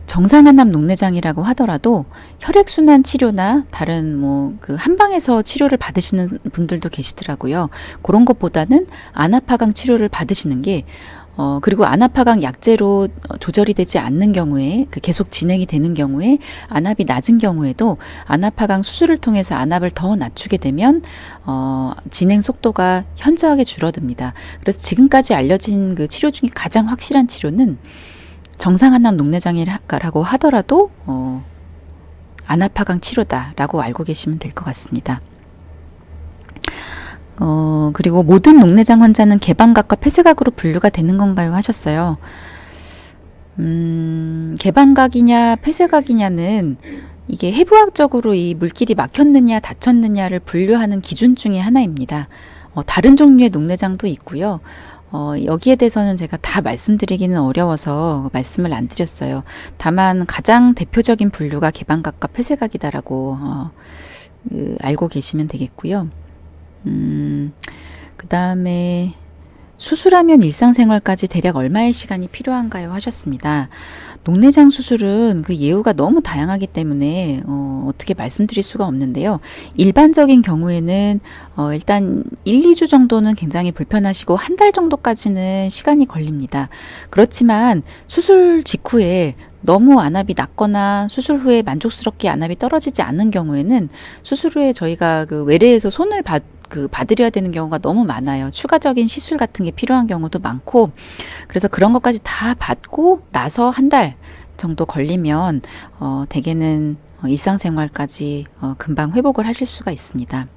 정상안압 녹내장이라고 하더라도 혈액순환 치료나 다른 뭐 그 한방에서 치료를 받으시는 분들도 계시더라고요. 그런 것보다는 안압하강 치료를 받으시는 게 그리고 안압하강 약제로 조절이 되지 않는 경우에 계속 진행이 되는 경우에 안압이 낮은 경우에도 안압하강 수술을 통해서 안압을 더 낮추게 되면 진행 속도가 현저하게 줄어듭니다. 그래서 지금까지 알려진 그 치료 중에 가장 확실한 치료는 정상안압 녹내장이라고 하더라도 안압하강 치료다라고 알고 계시면 될 것 같습니다. 그리고 모든 녹내장 환자는 개방각과 폐쇄각으로 분류가 되는 건가요? 하셨어요. 개방각이냐 폐쇄각이냐는 이게 해부학적으로 이 물길이 막혔느냐 닫혔느냐를 분류하는 기준 중에 하나입니다. 다른 종류의 녹내장도 있고요. 여기에 대해서는 제가 다 말씀드리기는 어려워서 말씀을 안 드렸어요. 다만 가장 대표적인 분류가 개방각과 폐쇄각이다라고 알고 계시면 되겠고요. 그 다음에 수술하면 일상생활까지 대략 얼마의 시간이 필요한가요? 하셨습니다. 녹내장 수술은 그 예후가 너무 다양하기 때문에 어떻게 말씀드릴 수가 없는데요. 일반적인 경우에는 일단 1-2주 정도는 굉장히 불편하시고 한 달 정도까지는 시간이 걸립니다. 그렇지만 수술 직후에 너무 안압이 낮거나 수술 후에 만족스럽게 안압이 떨어지지 않는 경우에는 수술 후에 저희가 그 외래에서 손을 받으려야 되는 경우가 너무 많아요. 추가적인 시술 같은 게 필요한 경우도 많고, 그래서 그런 것까지 다 받고 나서 한 달 정도 걸리면 대개는 일상생활까지 금방 회복을 하실 수가 있습니다.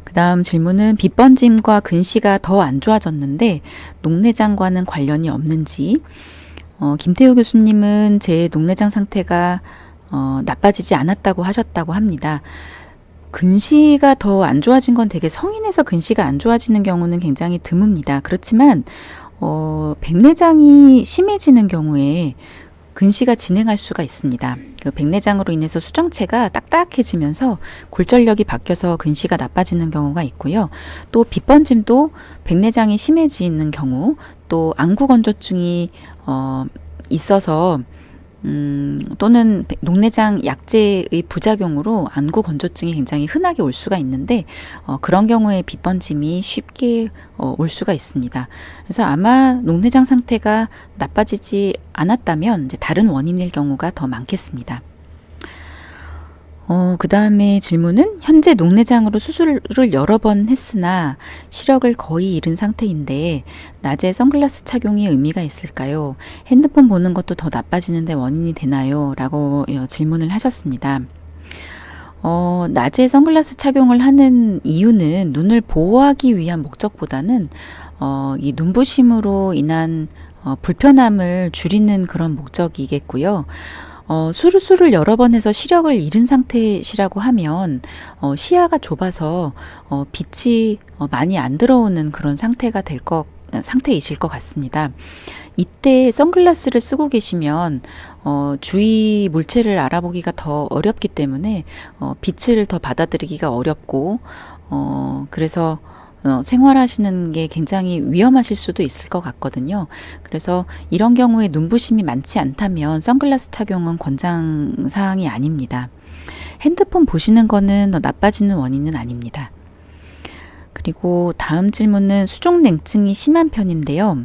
그 다음 질문은 빗번짐과 근시가 더 안 좋아졌는데 녹내장과는 관련이 없는지. 김태우 교수님은 제 녹내장 상태가 나빠지지 않았다고 하셨다고 합니다. 근시가 더 안 좋아진 건 되게 성인에서 근시가 안 좋아지는 경우는 굉장히 드뭅니다. 그렇지만 백내장이 심해지는 경우에 근시가 진행할 수가 있습니다. 그 백내장으로 인해서 수정체가 딱딱해지면서 골절력이 바뀌어서 근시가 나빠지는 경우가 있고요. 또 빗번짐도 백내장이 심해지는 경우, 또 안구건조증이 있어서 또는 녹내장 약제의 부작용으로 안구 건조증이 굉장히 흔하게 올 수가 있는데 그런 경우에 빗번짐이 쉽게 올 수가 있습니다. 그래서 아마 녹내장 상태가 나빠지지 않았다면 이제 다른 원인일 경우가 더 많겠습니다. 그 다음에 질문은 현재 녹내장으로 수술을 여러 번 했으나 시력을 거의 잃은 상태인데 낮에 선글라스 착용이 의미가 있을까요? 핸드폰 보는 것도 더 나빠지는데 원인이 되나요? 라고 질문을 하셨습니다. 낮에 선글라스 착용을 하는 이유는 눈을 보호하기 위한 목적보다는 이 눈부심으로 인한 불편함을 줄이는 그런 목적이겠고요. 수술을 여러 번 해서 시력을 잃은 상태시라고 하면 시야가 좁아서 빛이 많이 안 들어오는 그런 상태이실 것 같습니다. 이때 선글라스를 쓰고 계시면 주위 물체를 알아보기가 더 어렵기 때문에 빛을 더 받아들이기가 어렵고 그래서 생활하시는 게 굉장히 위험하실 수도 있을 것 같거든요. 그래서 이런 경우에 눈부심이 많지 않다면 선글라스 착용은 권장사항이 아닙니다. 핸드폰 보시는 거는 나빠지는 원인은 아닙니다. 그리고 다음 질문은 수족냉증이 심한 편인데요.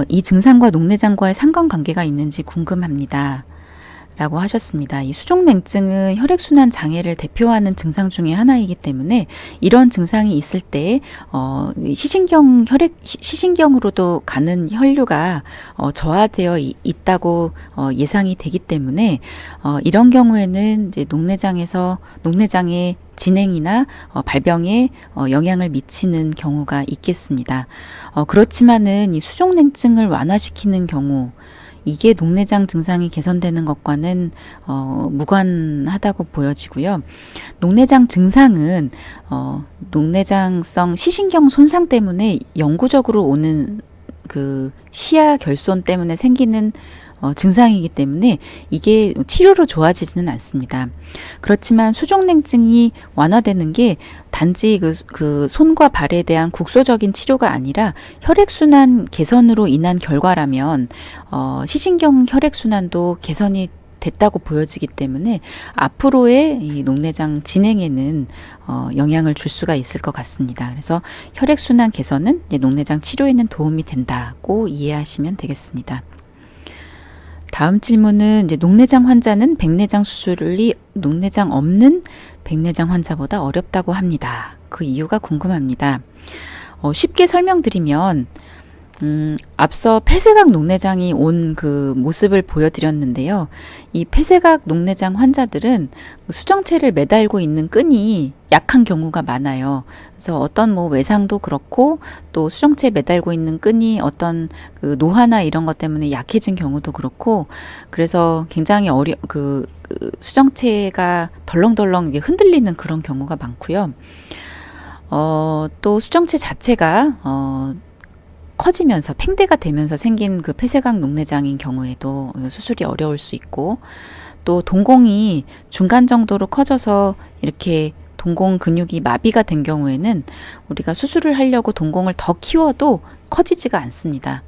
이 증상과 녹내장과의 상관관계가 있는지 궁금합니다. 라고 하셨습니다. 이 수족냉증은 혈액순환 장애를 대표하는 증상 중에 하나이기 때문에 이런 증상이 있을 때 시신경으로도 가는 혈류가 저하되어 있다고 예상이 되기 때문에 이런 경우에는 이제 녹내장의 진행이나 발병에 영향을 미치는 경우가 있겠습니다. 그렇지만은 이 수족냉증을 완화시키는 경우 이게 녹내장 증상이 개선되는 것과는 무관하다고 보여지고요. 녹내장 증상은 녹내장성 시신경 손상 때문에 영구적으로 오는 그 시야 결손 때문에 생기는 증상이기 때문에 이게 치료로 좋아지지는 않습니다. 그렇지만 수족냉증이 완화되는 게 단지 그 손과 발에 대한 국소적인 치료가 아니라 혈액순환 개선으로 인한 결과라면 시신경 혈액순환도 개선이 됐다고 보여지기 때문에 앞으로의 이 녹내장 진행에는 영향을 줄 수가 있을 것 같습니다. 그래서 혈액순환 개선은 녹내장 치료에는 도움이 된다고 이해하시면 되겠습니다. 다음 질문은 이제 녹내장 환자는 백내장 수술이 녹내장 없는 백내장 환자보다 어렵다고 합니다. 그 이유가 궁금합니다. 쉽게 설명드리면 앞서 폐쇄각 녹내장이 온 그 모습을 보여드렸는데요. 이 폐쇄각 녹내장 환자들은 수정체를 매달고 있는 끈이 약한 경우가 많아요. 그래서 어떤 외상도 그렇고 또 수정체에 매달고 있는 끈이 어떤 그 노화나 이런 것 때문에 약해진 경우도 그렇고 그래서 굉장히 수정체가 덜렁덜렁 이게 흔들리는 그런 경우가 많고요. 또 수정체 자체가 커지면서 팽대가 되면서 생긴 그 폐쇄각 녹내장인 경우에도 수술이 어려울 수 있고 또 동공이 중간 정도로 커져서 이렇게 동공 근육이 마비가 된 경우에는 우리가 수술을 하려고 동공을 더 키워도 커지지가 않습니다.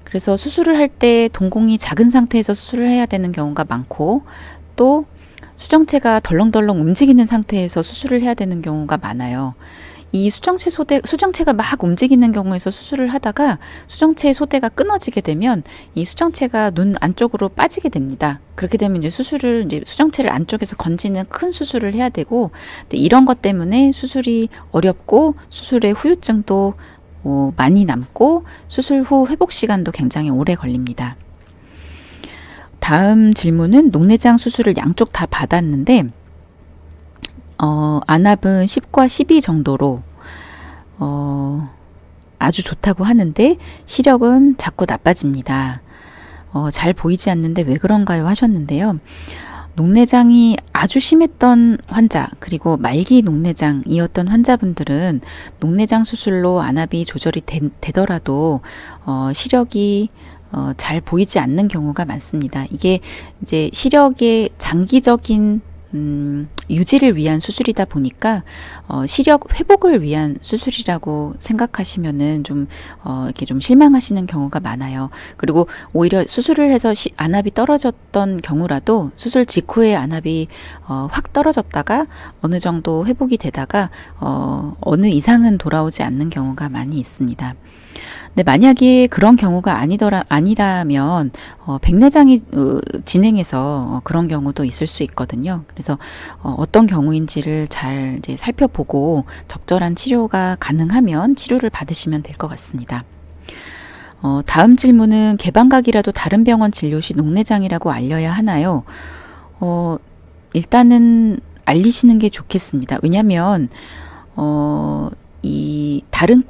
그래서 수술을 할 때 동공이 작은 상태에서 수술을 해야 되는 경우가 많고 또 수정체가 덜렁덜렁 움직이는 상태에서 수술을 해야 되는 경우가 많아요. 이 수정체가 막 움직이는 경우에서 수술을 하다가 수정체의 소대가 끊어지게 되면 이 수정체가 눈 안쪽으로 빠지게 됩니다. 그렇게 되면 이제 수정체를 안쪽에서 건지는 큰 수술을 해야 되고 이런 것 때문에 수술이 어렵고 수술의 후유증도 많이 남고 수술 후 회복 시간도 굉장히 오래 걸립니다. 다음 질문은 녹내장 수술을 양쪽 다 받았는데 안압은 10과 12 정도로 아주 좋다고 하는데 시력은 자꾸 나빠집니다. 잘 보이지 않는데 왜 그런가요? 하셨는데요. 녹내장이 아주 심했던 환자, 그리고 말기 녹내장이었던 환자분들은 녹내장 수술로 안압이 조절이 되더라도 시력이 잘 보이지 않는 경우가 많습니다. 이게 이제 시력의 장기적인 유지를 위한 수술이다 보니까 시력 회복을 위한 수술이라고 생각하시면은 좀 이렇게 좀 실망하시는 경우가 많아요. 그리고 오히려 수술을 해서 안압이 떨어졌던 경우라도 수술 직후에 안압이 확 떨어졌다가 어느 정도 회복이 되다가 어느 이상은 돌아오지 않는 경우가 많이 있습니다. 근데 만약에 그런 경우가 아니라면 백내장이 진행해서 그런 경우도 있을 수 있거든요. 그래서 어떤 경우인지를 잘 이제 살펴보고 적절한 치료가 가능하면 치료를 받으시면 될 것 같습니다. 다음 질문은 개방각이라도 다른 병원 진료 시 녹내장이라고 알려야 하나요? 일단은 알리시는 게 좋겠습니다. 왜냐하면 이 다른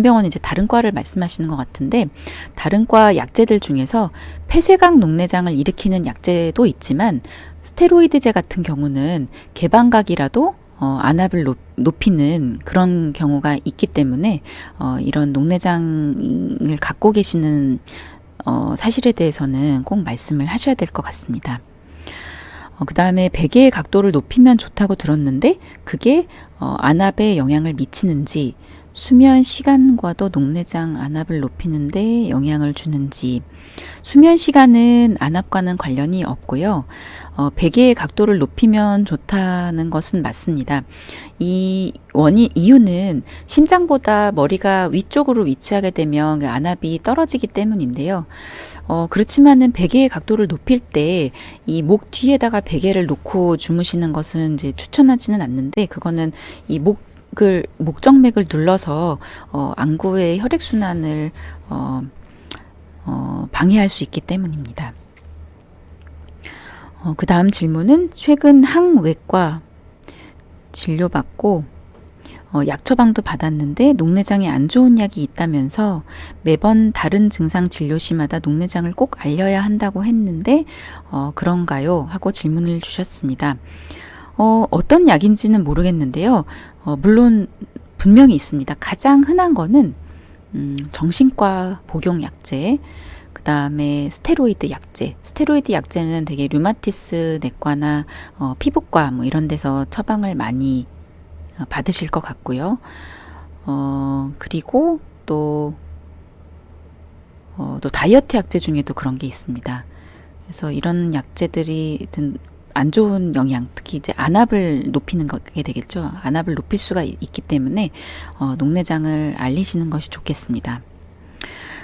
병원은 이제 다른 과를 말씀하시는 것 같은데, 다른 과 약제들 중에서 폐쇄각 녹내장을 일으키는 약제도 있지만 스테로이드제 같은 경우는 개방각이라도 안압을 높이는 그런 경우가 있기 때문에 이런 녹내장을 갖고 계시는 사실에 대해서는 꼭 말씀을 하셔야 될 것 같습니다. 그 다음에 베개의 각도를 높이면 좋다고 들었는데 그게 안압에 영향을 미치는지, 수면 시간과도 녹내장 안압을 높이는데 영향을 주는지. 수면 시간은 안압과는 관련이 없고요. 베개의 각도를 높이면 좋다는 것은 맞습니다. 이유는 심장보다 머리가 위쪽으로 위치하게 되면 안압이 떨어지기 때문인데요. 그렇지만은 베개의 각도를 높일 때 이 목 뒤에다가 베개를 놓고 주무시는 것은 이제 추천하지는 않는데, 그거는 이 목정맥을 눌러서 안구의 혈액순환을 방해할 수 있기 때문입니다. 그 다음 질문은 최근 항외과 진료받고 약 처방도 받았는데 녹내장에 안 좋은 약이 있다면서 매번 다른 증상 진료 시마다 녹내장을 꼭 알려야 한다고 했는데 그런가요? 하고 질문을 주셨습니다. 어떤 약인지는 모르겠는데요. 물론 분명히 있습니다. 가장 흔한 거는 정신과 복용 약제, 그 다음에 스테로이드 약제. 스테로이드 약제는 되게 류마티스 내과나 피부과 뭐 이런 데서 처방을 많이 받으실 것 같고요. 그리고 또 다이어트 약제 중에도 그런 게 있습니다. 그래서 이런 약제들이 안 좋은 영향, 특히 이제 안압을 높이는 게 되겠죠. 안압을 높일 수가 있기 때문에 녹내장을 알리시는 것이 좋겠습니다.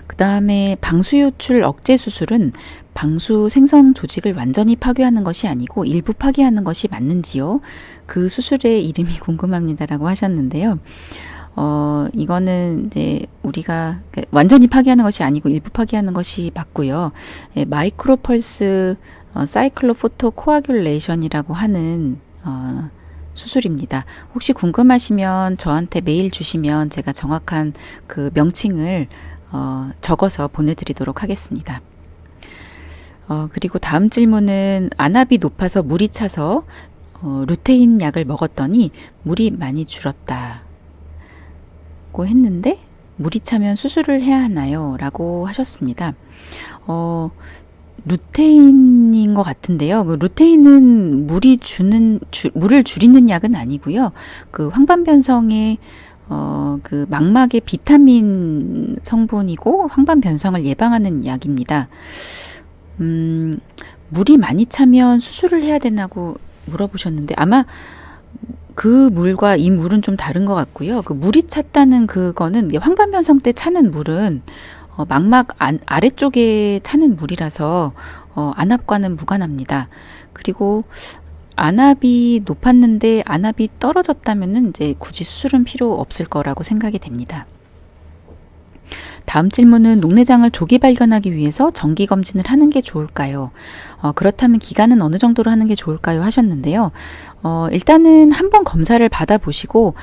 그 다음에 방수유출 억제 수술은 방수 생성 조직을 완전히 파괴하는 것이 아니고 일부 파괴하는 것이 맞는지요? 그 수술의 이름이 궁금합니다라고 하셨는데요. 이거는 이제 우리가 완전히 파괴하는 것이 아니고 일부 파괴하는 것이 맞고요. 마이크로펄스 사이클로포토 코아귤레이션이라고 하는 수술입니다. 혹시 궁금하시면 저한테 메일 주시면 제가 정확한 그 명칭을 적어서 보내드리도록 하겠습니다. 그리고 다음 질문은 안압이 높아서 물이 차서 루테인 약을 먹었더니 물이 많이 줄었다고 했는데 물이 차면 수술을 해야 하나요? 라고 하셨습니다. 루테인인 것 같은데요. 그 루테인은 물을 줄이는 약은 아니고요. 그 황반변성의 그 망막의 비타민 성분이고 황반변성을 예방하는 약입니다. 물이 많이 차면 수술을 해야 되나고 물어보셨는데 아마 그 물과 이 물은 좀 다른 것 같고요. 그 물이 찼다는 그거는 황반변성 때 차는 물은 망막 아래쪽에 차는 물이라서 안압과는 무관합니다. 그리고 안압이 높았는데 안압이 떨어졌다면은 이제 굳이 수술은 필요 없을 거라고 생각이 됩니다. 다음 질문은 녹내장을 조기 발견하기 위해서 정기 검진을 하는 게 좋을까요? 그렇다면 기간은 어느 정도로 하는 게 좋을까요? 하셨는데요. 일단은 한번 검사를 받아보시고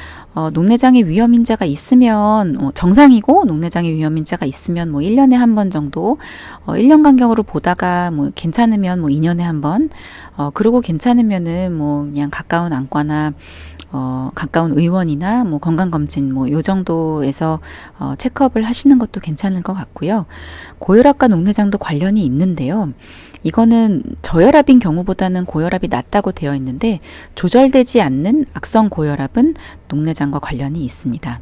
녹내장의 위험 인자가 있으면 정상이고 녹내장의 위험 인자가 있으면 뭐 1년에 한 번 정도 1년 간격으로 보다가 뭐 괜찮으면 뭐 2년에 한 번 그러고 괜찮으면은 뭐 그냥 가까운 안과나 가까운 의원이나 뭐 건강검진 뭐 요 정도에서 체크업을 하시는 것도 괜찮을 것 같고요. 고혈압과 녹내장도 관련이 있는데요. 이거는 저혈압인 경우보다는 고혈압이 낫다고 되어 있는데 조절되지 않는 악성 고혈압은 녹내장과 관련이 있습니다.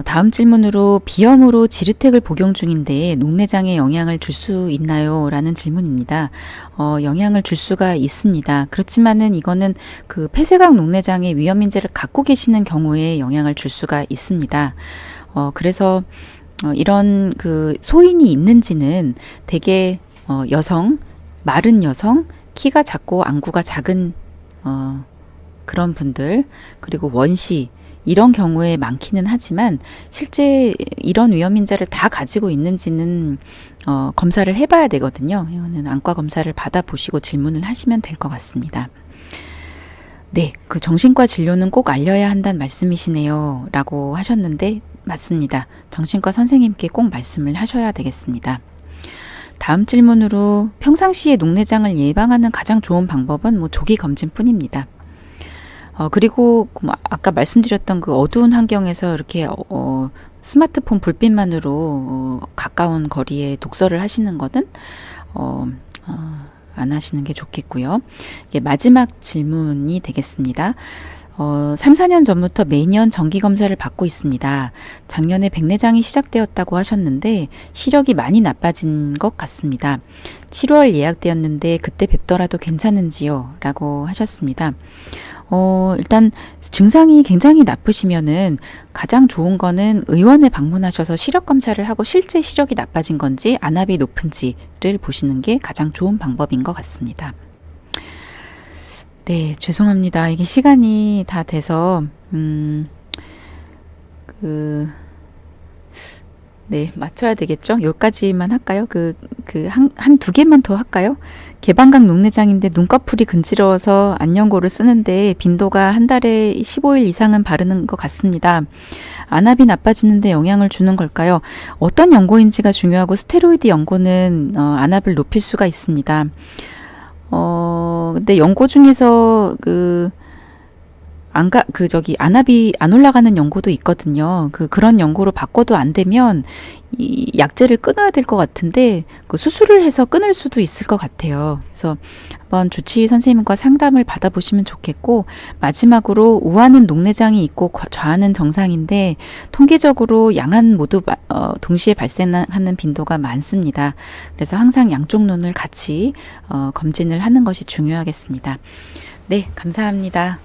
다음 질문으로 비염으로 지르텍을 복용 중인데 녹내장에 영향을 줄 수 있나요? 라는 질문입니다. 영향을 줄 수가 있습니다. 그렇지만은 이거는 그 폐쇄각 녹내장의 위험 인자를 갖고 계시는 경우에 영향을 줄 수가 있습니다. 그래서 이런 그 소인이 있는지는 대개 여성, 마른 여성, 키가 작고 안구가 작은 그런 분들, 그리고 원시 이런 경우에 많기는 하지만 실제 이런 위험 인자를 다 가지고 있는지는 검사를 해봐야 되거든요. 이거는 안과 검사를 받아보시고 질문을 하시면 될 것 같습니다. 네, 그 정신과 진료는 꼭 알려야 한다는 말씀이시네요. 라고 하셨는데 맞습니다. 정신과 선생님께 꼭 말씀을 하셔야 되겠습니다. 다음 질문으로 평상시에 녹내장을 예방하는 가장 좋은 방법은 뭐 조기 검진뿐입니다. 그리고 아까 말씀드렸던 그 어두운 환경에서 이렇게 스마트폰 불빛만으로 가까운 거리에 독서를 하시는 거는 안 하시는 게 좋겠고요. 이게 마지막 질문이 되겠습니다. 3, 4년 전부터 매년 정기검사를 받고 있습니다. 작년에 백내장이 시작되었다고 하셨는데 시력이 많이 나빠진 것 같습니다. 7월 예약되었는데 그때 뵙더라도 괜찮은지요? 라고 하셨습니다. 일단 증상이 굉장히 나쁘시면은 가장 좋은 거는 의원에 방문하셔서 시력 검사를 하고 실제 시력이 나빠진 건지 안압이 높은지를 보시는 게 가장 좋은 방법인 것 같습니다. 네, 죄송합니다. 이게 시간이 다 돼서 네, 맞춰야 되겠죠? 여기까지만 할까요? 한 두 개만 더 할까요? 개방각 녹내장인데 눈꺼풀이 근지러워서 안연고를 쓰는데 빈도가 한 달에 15일 이상은 바르는 것 같습니다. 안압이 나빠지는데 영향을 주는 걸까요? 어떤 연고인지가 중요하고 스테로이드 연고는 안압을 높일 수가 있습니다. 근데 연고 중에서 안압이 안 올라가는 연고도 있거든요. 그런 연고로 바꿔도 안 되면 이 약제를 끊어야 될 것 같은데 수술을 해서 끊을 수도 있을 것 같아요. 그래서 한번 주치의 선생님과 상담을 받아보시면 좋겠고, 마지막으로 우하는 녹내장이 있고 좌하는 정상인데 통계적으로 양안 모두 동시에 발생하는 빈도가 많습니다. 그래서 항상 양쪽 눈을 같이 검진을 하는 것이 중요하겠습니다. 네, 감사합니다.